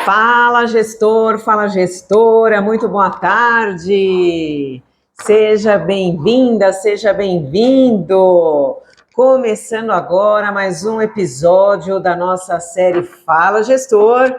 Fala, gestor, fala, gestora, muito boa tarde. Seja bem-vinda, seja bem-vindo. Começando agora mais um episódio da nossa série Fala, Gestor.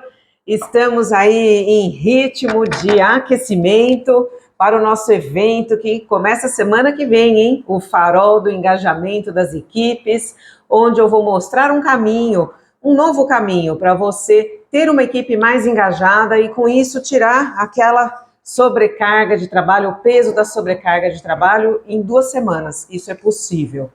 Estamos aí em ritmo de aquecimento para o nosso evento que começa semana que vem, hein? O Farol do Engajamento das Equipes, onde eu vou mostrar um caminho, um novo caminho para você ter uma equipe mais engajada e com isso tirar aquela sobrecarga de trabalho, o peso da sobrecarga de trabalho em 2 semanas. Isso é possível.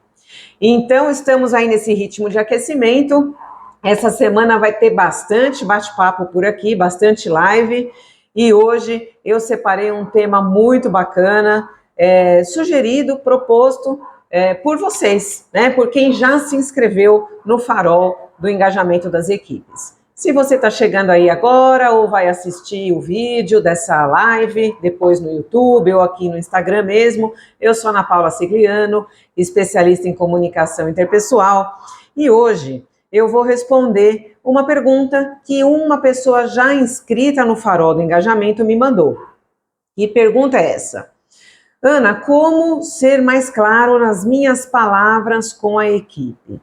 Então, estamos aí nesse ritmo de aquecimento. Essa semana vai ter bastante bate-papo por aqui, bastante live. E hoje eu separei um tema muito bacana, sugerido, proposto por vocês, né? Por quem já se inscreveu no Farol do Engajamento das Equipes. Se você está chegando aí agora ou vai assistir o vídeo dessa live, depois no YouTube ou aqui no Instagram mesmo, eu sou Ana Paula Sigliano, especialista em comunicação interpessoal, e hoje eu vou responder uma pergunta que uma pessoa já inscrita no Farol do Engajamento me mandou. E pergunta é essa: Ana, como ser mais claro nas minhas palavras com a equipe?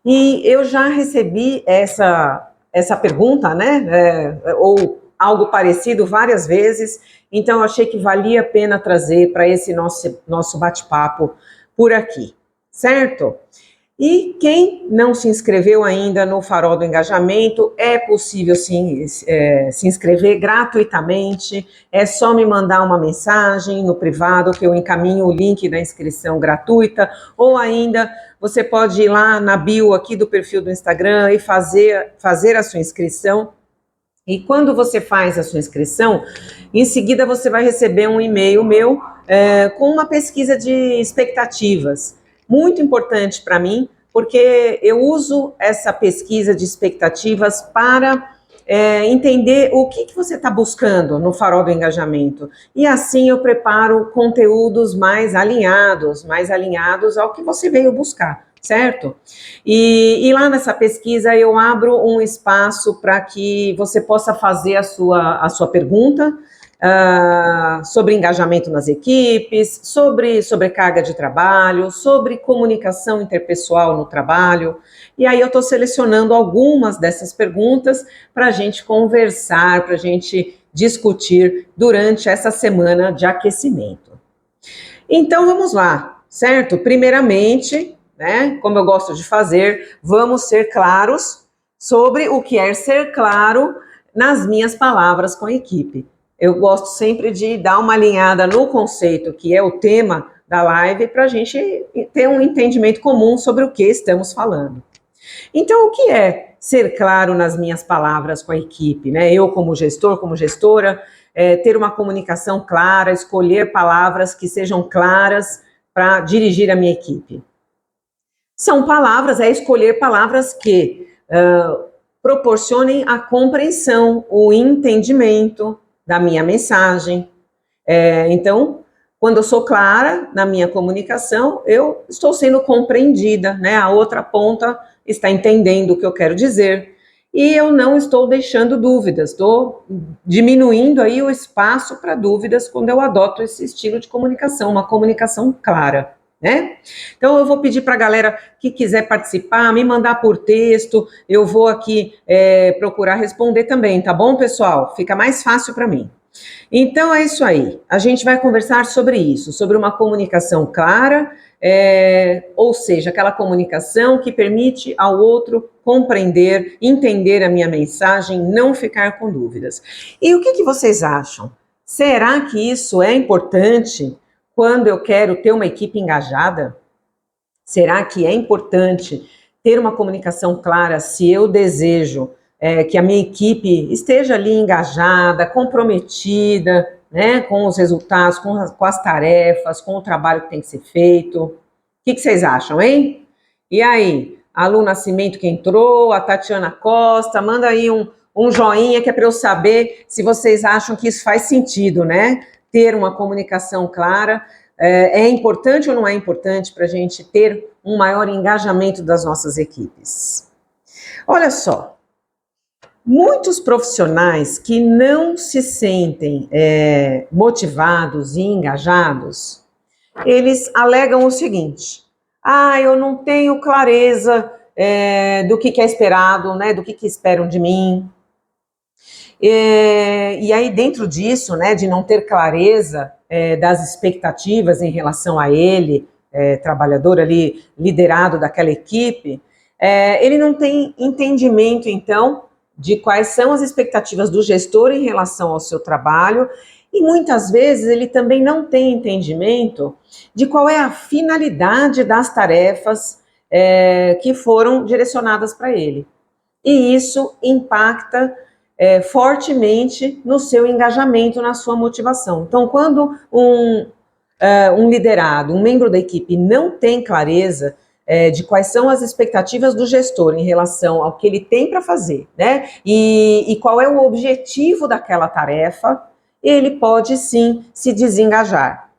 E eu já recebi essa pergunta, né, ou algo parecido várias vezes, então eu achei que valia a pena trazer para esse nosso bate-papo por aqui, certo? E quem não se inscreveu ainda no Farol do Engajamento, é possível sim, se inscrever gratuitamente, é só me mandar uma mensagem no privado que eu encaminho o link da inscrição gratuita, ou ainda você pode ir lá na bio aqui do perfil do Instagram e fazer a sua inscrição. E quando você faz a sua inscrição, em seguida você vai receber um e-mail meu com uma pesquisa de expectativas. Muito importante para mim, porque eu uso essa pesquisa de expectativas para entender o que você está buscando no Farol do Engajamento. E assim eu preparo conteúdos mais alinhados ao que você veio buscar, certo? E lá nessa pesquisa eu abro um espaço para que você possa fazer a sua pergunta, sobre engajamento nas equipes, sobre sobrecarga de trabalho, sobre comunicação interpessoal no trabalho. E aí eu estou selecionando algumas dessas perguntas para a gente conversar, para a gente discutir durante essa semana de aquecimento. Então vamos lá, certo? Primeiramente, né, como eu gosto de fazer, vamos ser claros sobre o que é ser claro nas minhas palavras com a equipe. Eu gosto sempre de dar uma alinhada no conceito, que é o tema da live, para a gente ter um entendimento comum sobre o que estamos falando. Então, o que é ser claro nas minhas palavras com a equipe, né? Eu, como gestor, como gestora, ter uma comunicação clara, escolher palavras que sejam claras para dirigir a minha equipe. São palavras, escolher palavras que proporcionem a compreensão, o entendimento da minha mensagem. Então, quando eu sou clara na minha comunicação, eu estou sendo compreendida, né? A outra ponta está entendendo o que eu quero dizer. E eu não estou deixando dúvidas, estou diminuindo aí o espaço para dúvidas quando eu adoto esse estilo de comunicação, uma comunicação clara, né? Então eu vou pedir para a galera que quiser participar, me mandar por texto, eu vou aqui procurar responder também, tá bom, pessoal? Fica mais fácil para mim. Então é isso aí, a gente vai conversar sobre isso, sobre uma comunicação clara, ou seja, aquela comunicação que permite ao outro compreender, entender a minha mensagem, não ficar com dúvidas. E o que vocês acham? Será que isso é importante quando eu quero ter uma equipe engajada? Será que é importante ter uma comunicação clara se eu desejo que a minha equipe esteja ali engajada, comprometida, né, com os resultados, com as tarefas, com o trabalho que tem que ser feito? O que vocês acham, hein? E aí, a Lu Nascimento que entrou, a Tatiana Costa, manda aí um joinha que é para eu saber se vocês acham que isso faz sentido, né? Ter uma comunicação clara. É importante ou não é importante para a gente ter um maior engajamento das nossas equipes? Olha só, Muitos profissionais que não se sentem motivados e engajados, eles alegam o seguinte: eu não tenho clareza do que é esperado, né, do que esperam de mim. E aí, dentro disso, né, de não ter clareza das expectativas em relação a ele, trabalhador ali, liderado daquela equipe, ele não tem entendimento, então, de quais são as expectativas do gestor em relação ao seu trabalho, e muitas vezes ele também não tem entendimento de qual é a finalidade das tarefas que foram direcionadas para ele. E isso impacta fortemente no seu engajamento, na sua motivação. Então, quando um liderado, um membro da equipe não tem clareza de quais são as expectativas do gestor em relação ao que ele tem para fazer, né? E qual é o objetivo daquela tarefa, ele pode sim se desengajar.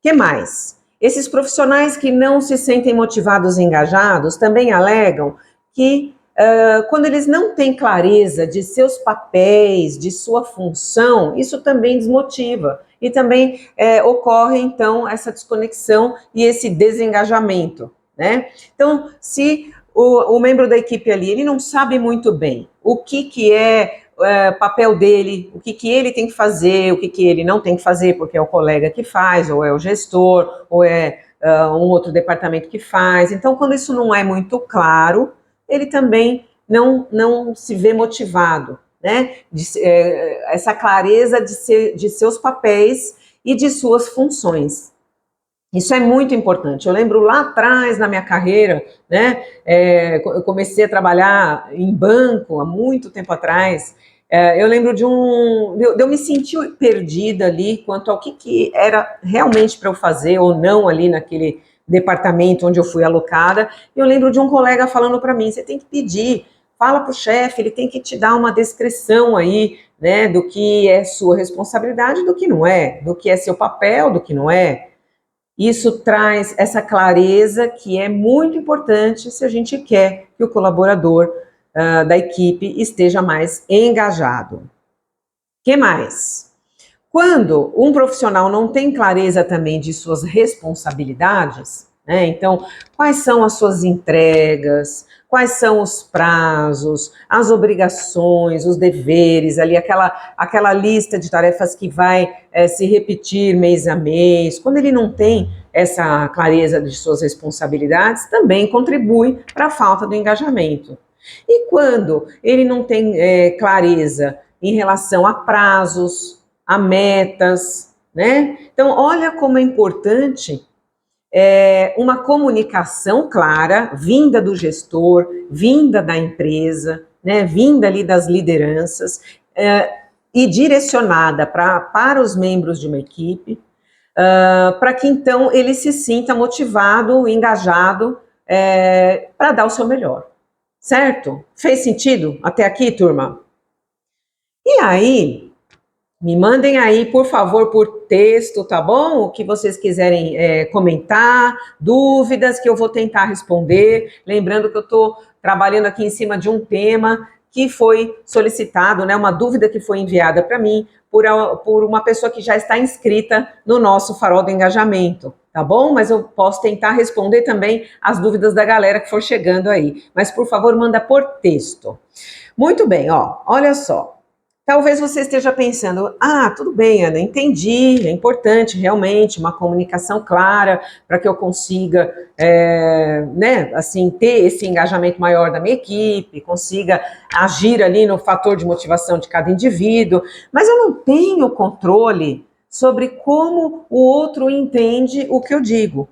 Que mais? Esses profissionais que não se sentem motivados e engajados também alegam que quando eles não têm clareza de seus papéis, de sua função, isso também desmotiva. E também ocorre, então, essa desconexão e esse desengajamento, né? Então, se o membro da equipe ali, ele não sabe muito bem o que é papel dele, o que ele tem que fazer, o que ele não tem que fazer, porque é o colega que faz, ou é o gestor, ou é um outro departamento que faz. Então, quando isso não é muito claro, ele também não se vê motivado, né? Essa clareza de seus papéis e de suas funções. Isso é muito importante. Eu lembro lá atrás na minha carreira, né? Eu comecei a trabalhar em banco há muito tempo atrás. Eu lembro de eu me sentir perdida ali quanto ao que era realmente para eu fazer ou não ali naquele departamento onde eu fui alocada. Eu lembro de um colega falando para mim: você tem que pedir, fala para o chefe, ele tem que te dar uma descrição aí, né, do que é sua responsabilidade, do que não é, do que é seu papel, do que não é. Isso traz essa clareza que é muito importante se a gente quer que o colaborador da equipe esteja mais engajado. Que mais? Quando um profissional não tem clareza também de suas responsabilidades, né? Então, quais são as suas entregas, quais são os prazos, as obrigações, os deveres, ali aquela lista de tarefas que vai se repetir mês a mês. Quando ele não tem essa clareza de suas responsabilidades, também contribui para a falta do engajamento. E quando ele não tem clareza em relação a prazos, a metas, né? Então, olha como é importante uma comunicação clara, vinda do gestor, vinda da empresa, né? Vinda ali das lideranças, e direcionada para os membros de uma equipe, para que então ele se sinta motivado, engajado, para dar o seu melhor. Certo? Fez sentido até aqui, turma? E aí, me mandem aí, por favor, por texto, tá bom? O que vocês quiserem comentar, dúvidas que eu vou tentar responder. Lembrando que eu estou trabalhando aqui em cima de um tema que foi solicitado, né? Uma dúvida que foi enviada para mim por uma pessoa que já está inscrita no nosso Farol do Engajamento, tá bom? Mas eu posso tentar responder também as dúvidas da galera que for chegando aí. Mas, por favor, manda por texto. Muito bem, ó, olha só. Talvez você esteja pensando, tudo bem, Ana, entendi, é importante realmente uma comunicação clara para que eu consiga, né, assim, ter esse engajamento maior da minha equipe, consiga agir ali no fator de motivação de cada indivíduo, mas eu não tenho controle sobre como o outro entende o que eu digo.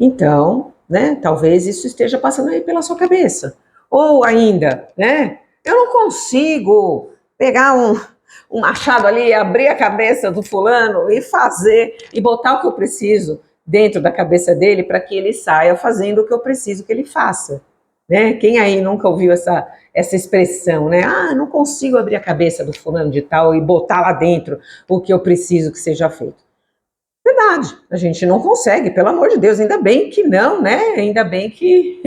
Então, né, talvez isso esteja passando aí pela sua cabeça. Ou ainda, né, eu não consigo pegar um machado ali, abrir a cabeça do fulano e fazer, e botar o que eu preciso dentro da cabeça dele para que ele saia fazendo o que eu preciso que ele faça. Né? Quem aí nunca ouviu essa expressão, né? Não consigo abrir a cabeça do fulano de tal e botar lá dentro o que eu preciso que seja feito. Verdade, a gente não consegue, pelo amor de Deus, ainda bem que não, né? Ainda bem que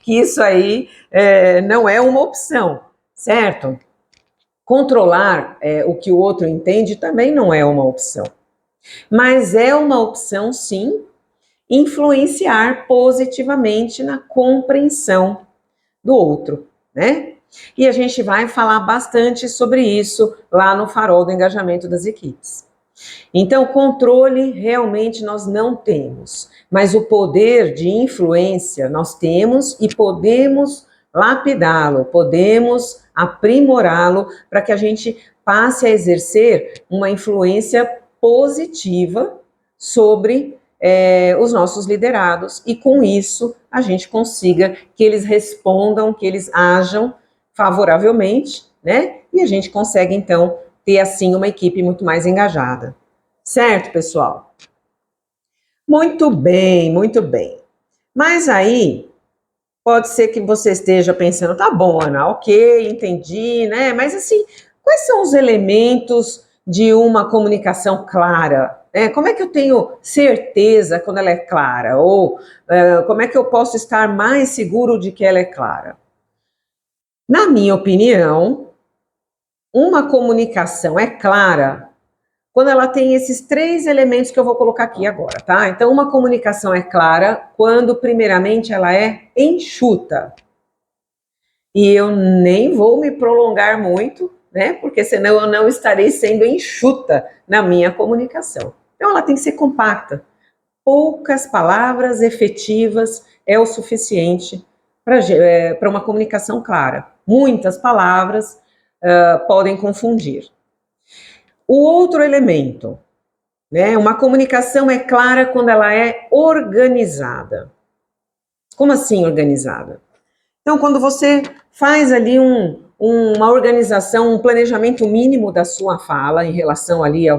isso aí não é uma opção, certo? Controlar o que o outro entende também não é uma opção. Mas é uma opção, sim, influenciar positivamente na compreensão do outro, né? E a gente vai falar bastante sobre isso lá no Farol do Engajamento das Equipes. Então, controle realmente nós não temos, mas o poder de influência nós temos e podemos lapidá-lo, podemos aprimorá-lo para que a gente passe a exercer uma influência positiva sobre os nossos liderados e com isso a gente consiga que eles respondam, que eles ajam favoravelmente, né? E a gente consegue então ter assim uma equipe muito mais engajada. Certo, pessoal? Muito bem, muito bem. Mas aí, pode ser que você esteja pensando, tá bom, Ana, ok, entendi, né? Mas assim, quais são os elementos de uma comunicação clara? Como é que eu tenho certeza quando ela é clara? Ou como é que eu posso estar mais seguro de que ela é clara? Na minha opinião, uma comunicação é clara quando ela tem esses 3 elementos que eu vou colocar aqui agora, tá? Então, uma comunicação é clara quando, primeiramente, ela é enxuta. E eu nem vou me prolongar muito, né? Porque senão eu não estarei sendo enxuta na minha comunicação. Então, ela tem que ser compacta. Poucas palavras efetivas é o suficiente para uma comunicação clara. Muitas palavras podem confundir. O outro elemento, né? Uma comunicação é clara quando ela é organizada. Como assim organizada? Então, quando você faz ali uma organização, um planejamento mínimo da sua fala em relação ali ao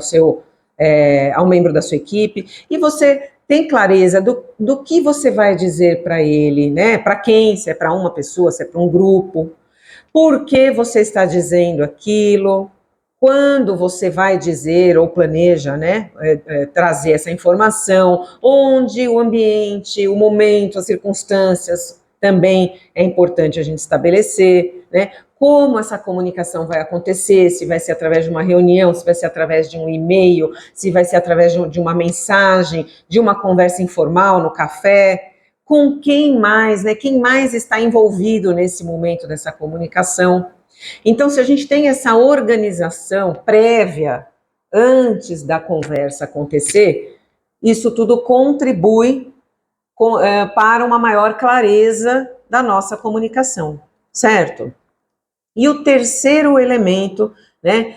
membro da sua equipe, e você tem clareza do que você vai dizer para ele, né? Para quem, se é para uma pessoa, se é para um grupo, por que você está dizendo aquilo, quando você vai dizer ou planeja, né, trazer essa informação, onde o ambiente, o momento, as circunstâncias também é importante a gente estabelecer, né, como essa comunicação vai acontecer, se vai ser através de uma reunião, se vai ser através de um e-mail, se vai ser através de uma mensagem, de uma conversa informal no café, com quem mais, né, quem mais está envolvido nesse momento dessa comunicação. Então, se a gente tem essa organização prévia antes da conversa acontecer, isso tudo contribui para uma maior clareza da nossa comunicação, certo? E o terceiro elemento, né,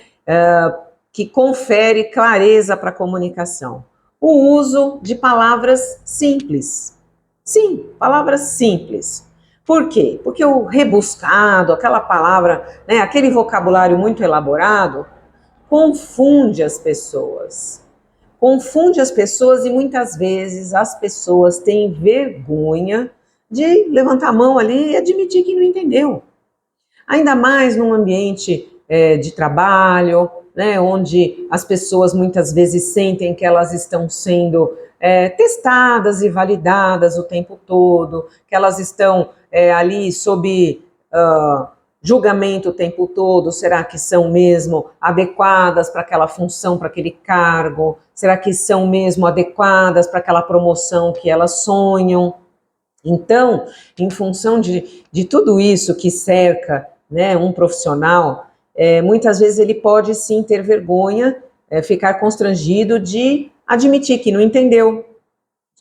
que confere clareza para a comunicação, o uso de palavras simples. Sim, palavras simples. Por quê? Porque o rebuscado, aquela palavra, né, aquele vocabulário muito elaborado, confunde as pessoas. Confunde as pessoas e muitas vezes as pessoas têm vergonha de levantar a mão ali e admitir que não entendeu. Ainda mais num ambiente de trabalho, né, onde as pessoas muitas vezes sentem que elas estão sendo testadas e validadas o tempo todo, que elas estão ali sob julgamento o tempo todo. Será que são mesmo adequadas para aquela função, para aquele cargo? Será que são mesmo adequadas para aquela promoção que elas sonham? Então, em função de tudo isso que cerca, né, um profissional, muitas vezes ele pode sim ter vergonha, ficar constrangido de admitir que não entendeu,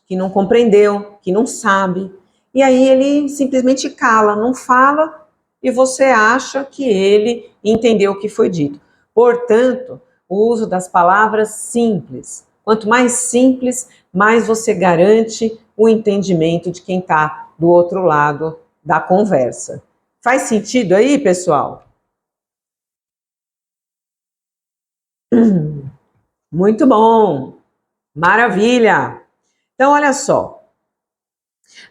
que não compreendeu, que não sabe. E aí ele simplesmente cala, não fala, e você acha que ele entendeu o que foi dito. Portanto, o uso das palavras simples. Quanto mais simples, mais você garante o entendimento de quem está do outro lado da conversa. Faz sentido aí, pessoal? Muito bom! Maravilha! Então, olha só.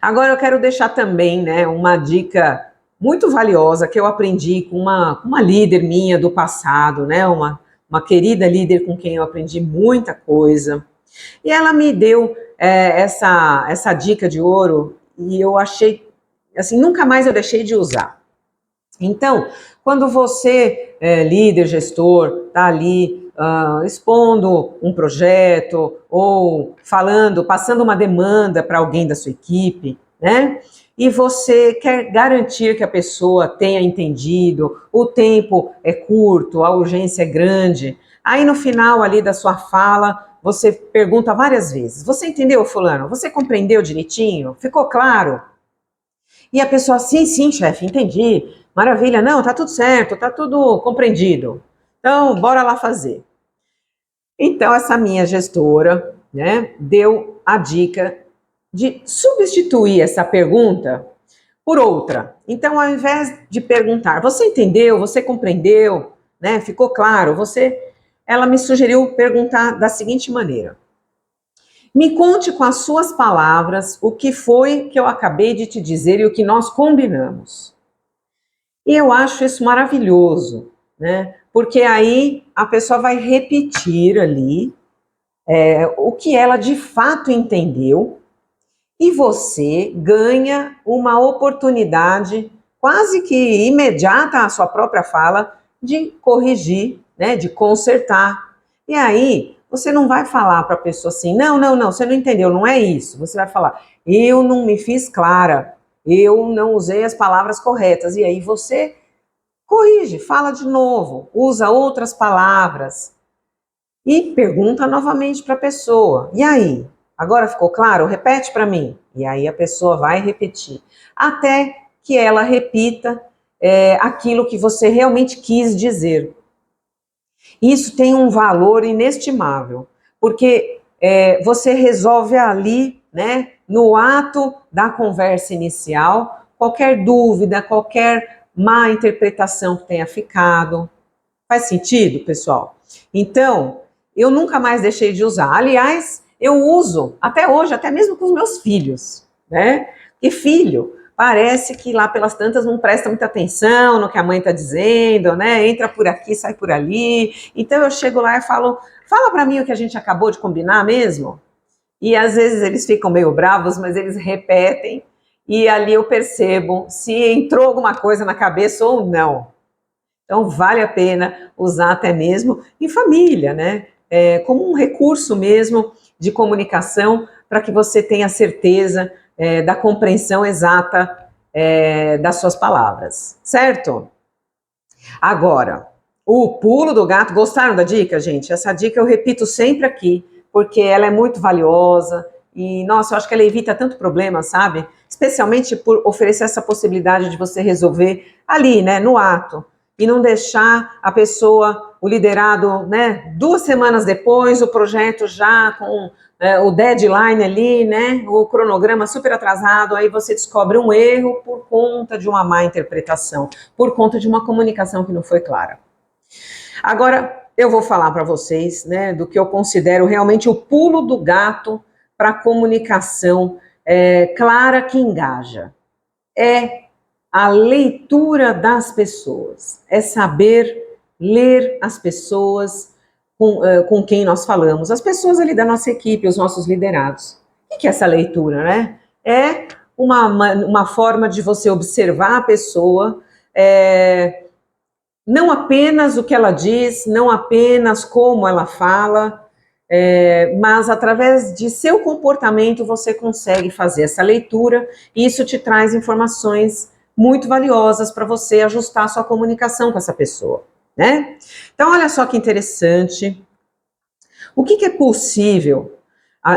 Agora eu quero deixar também, né, uma dica muito valiosa que eu aprendi com uma líder minha do passado, né, uma querida líder com quem eu aprendi muita coisa. E ela me deu essa dica de ouro e eu achei, assim, nunca mais eu deixei de usar. Então, Quando você, líder, gestor, está ali expondo um projeto ou falando, passando uma demanda para alguém da sua equipe, né? E você quer garantir que a pessoa tenha entendido, o tempo é curto, a urgência é grande. Aí no final ali da sua fala, você pergunta várias vezes: você entendeu, fulano? Você compreendeu direitinho? Ficou claro? E a pessoa: sim, sim, chefe, entendi. Maravilha, não, tá tudo certo, tá tudo compreendido. Então, bora lá fazer. Então, essa minha gestora, né, deu a dica de substituir essa pergunta por outra. Então, ao invés de perguntar, você entendeu, você compreendeu, né, ficou claro, ela me sugeriu perguntar da seguinte maneira: me conte com as suas palavras o que foi que eu acabei de te dizer e o que nós combinamos. E eu acho isso maravilhoso, né? Porque aí a pessoa vai repetir ali o que ela de fato entendeu e você ganha uma oportunidade quase que imediata à sua própria fala de corrigir, né? De consertar. E aí você não vai falar para a pessoa assim, não, não, não, você não entendeu, não é isso. Você vai falar, eu não me fiz clara, eu não usei as palavras corretas. E aí você corrige, fala de novo, usa outras palavras e pergunta novamente para a pessoa. E aí? Agora ficou claro? Repete para mim. E aí a pessoa vai repetir, até que ela repita aquilo que você realmente quis dizer. Isso tem um valor inestimável, porque você resolve ali, né, no ato da conversa inicial, qualquer dúvida, qualquer má interpretação que tenha ficado. Faz sentido, pessoal? Então, eu nunca mais deixei de usar. Aliás, eu uso até hoje, até mesmo com os meus filhos, né? Porque filho parece que lá pelas tantas não presta muita atenção no que a mãe está dizendo, né? Entra por aqui, sai por ali. Então eu chego lá e falo, fala para mim o que a gente acabou de combinar mesmo. E às vezes eles ficam meio bravos, mas eles repetem e ali eu percebo se entrou alguma coisa na cabeça ou não. Então, vale a pena usar até mesmo em família, né? Como um recurso mesmo de comunicação para que você tenha certeza da compreensão exata das suas palavras, certo? Agora, o pulo do gato. Gostaram da dica, gente? Essa dica eu repito sempre aqui, porque ela é muito valiosa e, nossa, eu acho que ela evita tanto problema, sabe? Especialmente por oferecer essa possibilidade de você resolver ali, né, no ato e não deixar a pessoa, o liderado, né, 2 semanas depois, o projeto já com o deadline ali, né, o cronograma super atrasado, aí você descobre um erro por conta de uma má interpretação, por conta de uma comunicação que não foi clara. Agora, eu vou falar para vocês, né, do que eu considero realmente o pulo do gato para a comunicação clara que engaja. É a leitura das pessoas, é saber ler as pessoas com quem nós falamos, as pessoas ali da nossa equipe, os nossos liderados. O que é essa leitura, né? É uma forma de você observar a pessoa, não apenas o que ela diz, não apenas como ela fala, mas através de seu comportamento você consegue fazer essa leitura e isso te traz informações muito valiosas para você ajustar a sua comunicação com essa pessoa, né? Então, olha só que interessante. O que é possível,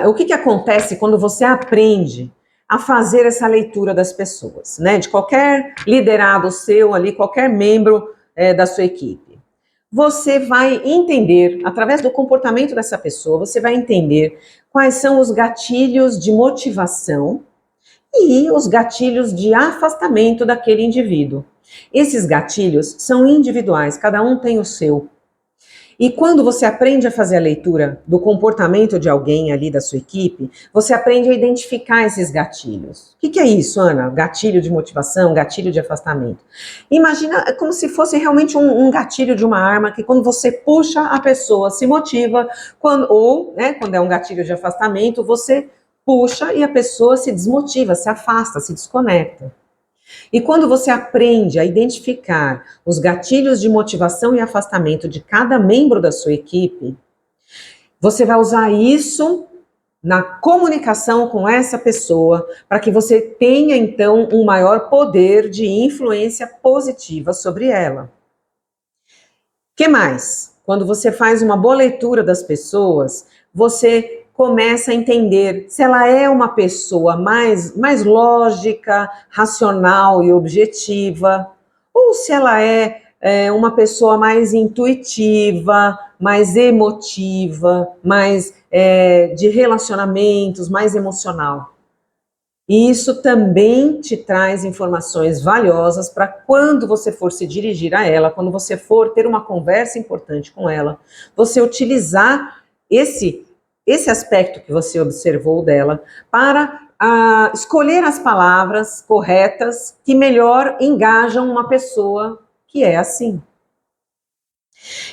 o que acontece quando você aprende a fazer essa leitura das pessoas, né? De qualquer liderado seu ali, qualquer membro da sua equipe. Você vai entender, através do comportamento dessa pessoa, você vai entender quais são os gatilhos de motivação e os gatilhos de afastamento daquele indivíduo. Esses gatilhos são individuais, cada um tem o seu. E quando você aprende a fazer a leitura do comportamento de alguém ali da sua equipe, você aprende a identificar esses gatilhos. O que é isso, Ana? Gatilho de motivação, gatilho de afastamento. Imagina como se fosse realmente um gatilho de uma arma que quando você puxa a pessoa se motiva, quando é um gatilho de afastamento, você puxa e a pessoa se desmotiva, se afasta, se desconecta. E quando você aprende a identificar os gatilhos de motivação e afastamento de cada membro da sua equipe, você vai usar isso na comunicação com essa pessoa, para que você tenha, então, um maior poder de influência positiva sobre ela. O que mais? Quando você faz uma boa leitura das pessoas, você começa a entender se ela é uma pessoa mais lógica, racional e objetiva, ou se ela é uma pessoa mais intuitiva, mais emotiva, mais de relacionamentos, mais emocional. E isso também te traz informações valiosas para quando você for se dirigir a ela, quando você for ter uma conversa importante com ela, você utilizar esse aspecto que você observou dela para escolher as palavras corretas que melhor engajam uma pessoa que é assim.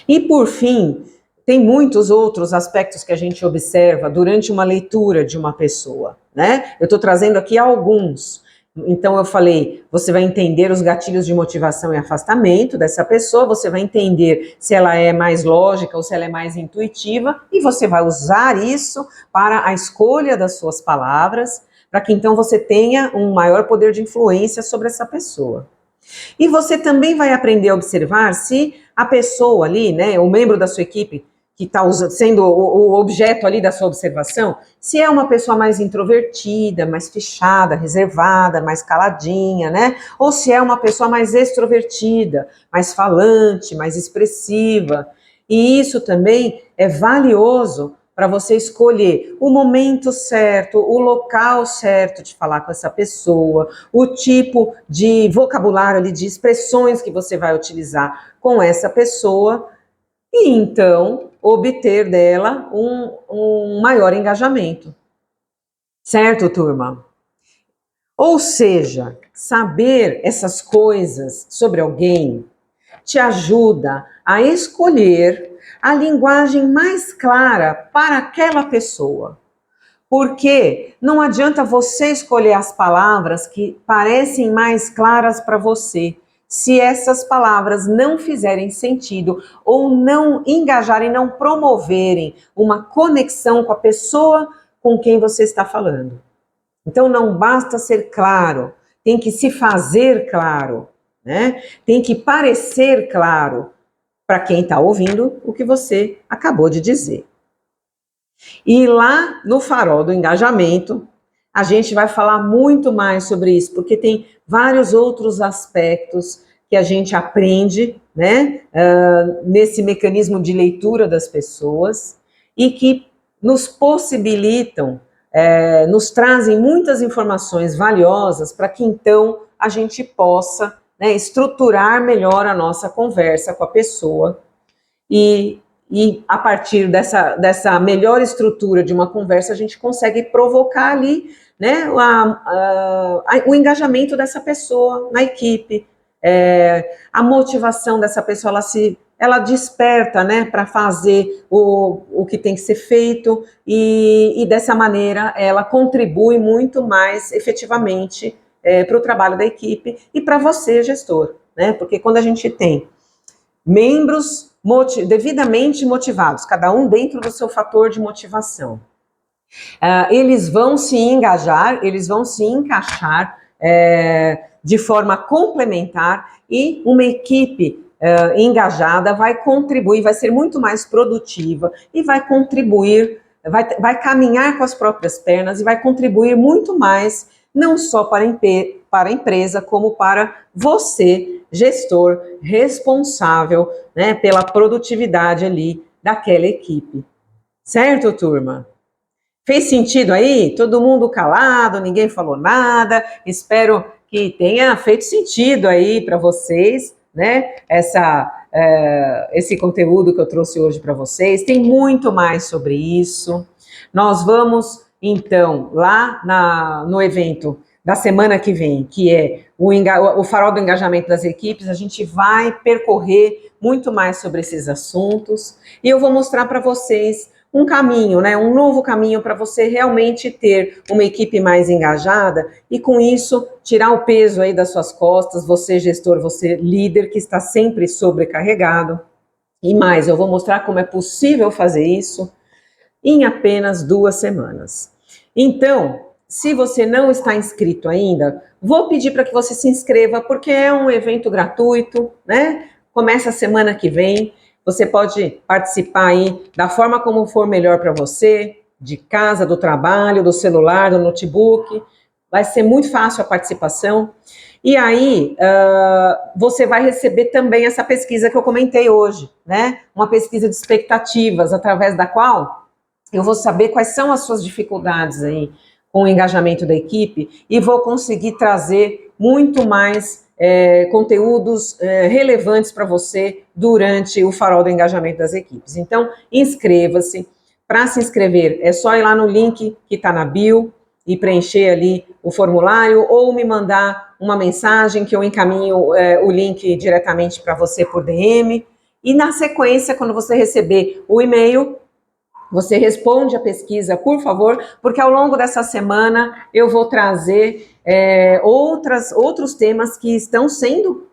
E por fim, tem muitos outros aspectos que a gente observa durante uma leitura de uma pessoa, né? Eu estou trazendo aqui alguns. Então eu falei, você vai entender os gatilhos de motivação e afastamento dessa pessoa, você vai entender se ela é mais lógica ou se ela é mais intuitiva, e você vai usar isso para a escolha das suas palavras, para que então você tenha um maior poder de influência sobre essa pessoa. E você também vai aprender a observar se a pessoa ali, né, o membro da sua equipe, que está sendo o objeto ali da sua observação, se é uma pessoa mais introvertida, mais fechada, reservada, mais caladinha, né? Ou se é uma pessoa mais extrovertida, mais falante, mais expressiva. E isso também é valioso para você escolher o momento certo, o local certo de falar com essa pessoa, o tipo de vocabulário ali, de expressões que você vai utilizar com essa pessoa, e então obter dela um maior engajamento. Certo, turma? Ou seja, saber essas coisas sobre alguém te ajuda a escolher a linguagem mais clara para aquela pessoa. Porque não adianta você escolher as palavras que parecem mais claras para você, se essas palavras não fizerem sentido ou não engajarem, não promoverem uma conexão com a pessoa com quem você está falando. Então não basta ser claro, tem que se fazer claro, né? Tem que parecer claro para quem está ouvindo o que você acabou de dizer. E lá no Farol do Engajamento, a gente vai falar muito mais sobre isso, porque tem vários outros aspectos que a gente aprende, né, nesse mecanismo de leitura das pessoas e que nos possibilitam, nos trazem muitas informações valiosas para que então a gente possa, né, estruturar melhor a nossa conversa com a pessoa e a partir dessa melhor estrutura de uma conversa, a gente consegue provocar ali, né, o engajamento dessa pessoa na equipe, a motivação dessa pessoa, ela desperta, né, para fazer o que tem que ser feito e dessa maneira ela contribui muito mais efetivamente para o trabalho da equipe e para você, gestor, né, porque quando a gente tem membros devidamente motivados, cada um dentro do seu fator de motivação. Eles vão se engajar, eles vão se encaixar de forma complementar e uma equipe engajada vai contribuir, vai ser muito mais produtiva e vai contribuir, vai caminhar com as próprias pernas e vai contribuir muito mais, não só para a empresa, como para você, gestor responsável, né, pela produtividade ali daquela equipe. Certo, turma? Fez sentido aí? Todo mundo calado, ninguém falou nada. Espero que tenha feito sentido aí para vocês, né? Esse conteúdo que eu trouxe hoje para vocês. Tem muito mais sobre isso. Nós vamos, então, lá no evento da semana que vem, que é o Farol do Engajamento das Equipes, a gente vai percorrer muito mais sobre esses assuntos e eu vou mostrar para vocês um caminho, né, um novo caminho para você realmente ter uma equipe mais engajada e com isso tirar o peso aí das suas costas, você gestor, você líder que está sempre sobrecarregado. E mais, eu vou mostrar como é possível fazer isso em apenas 2 semanas. Então, se você não está inscrito ainda, vou pedir para que você se inscreva, porque é um evento gratuito, né? Começa a semana que vem. Você pode participar aí da forma como for melhor para você, de casa, do trabalho, do celular, do notebook. Vai ser muito fácil a participação. E aí, você vai receber também essa pesquisa que eu comentei hoje, né? Uma pesquisa de expectativas, através da qual eu vou saber quais são as suas dificuldades aí com o engajamento da equipe e vou conseguir trazer muito mais conteúdos relevantes para você durante o Farol do Engajamento das Equipes. Então, inscreva-se. Para se inscrever, é só ir lá no link que está na bio e preencher ali o formulário ou me mandar uma mensagem que eu encaminho o link diretamente para você por DM. E na sequência, quando você receber o e-mail, você responde a pesquisa, por favor, porque ao longo dessa semana eu vou trazer outros temas que estão sendo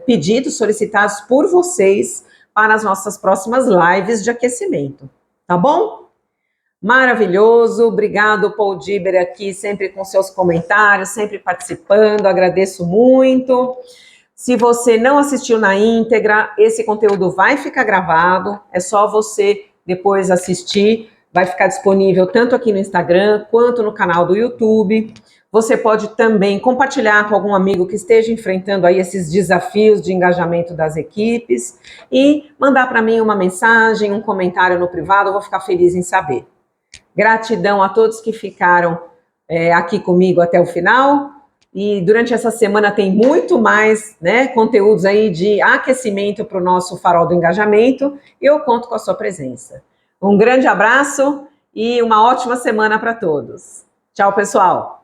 pedidos, solicitados por vocês para as nossas próximas lives de aquecimento, tá bom? Maravilhoso, obrigado Paul Diber aqui, sempre com seus comentários, sempre participando, agradeço muito. Se você não assistiu na íntegra, esse conteúdo vai ficar gravado, é só você depois assistir, vai ficar disponível tanto aqui no Instagram quanto no canal do YouTube. Você pode também compartilhar com algum amigo que esteja enfrentando aí esses desafios de engajamento das equipes e mandar para mim uma mensagem, um comentário no privado, eu vou ficar feliz em saber. Gratidão a todos que ficaram aqui comigo até o final. E durante essa semana tem muito mais, né, conteúdos aí de aquecimento para o nosso Farol do Engajamento e eu conto com a sua presença. Um grande abraço e uma ótima semana para todos. Tchau, pessoal!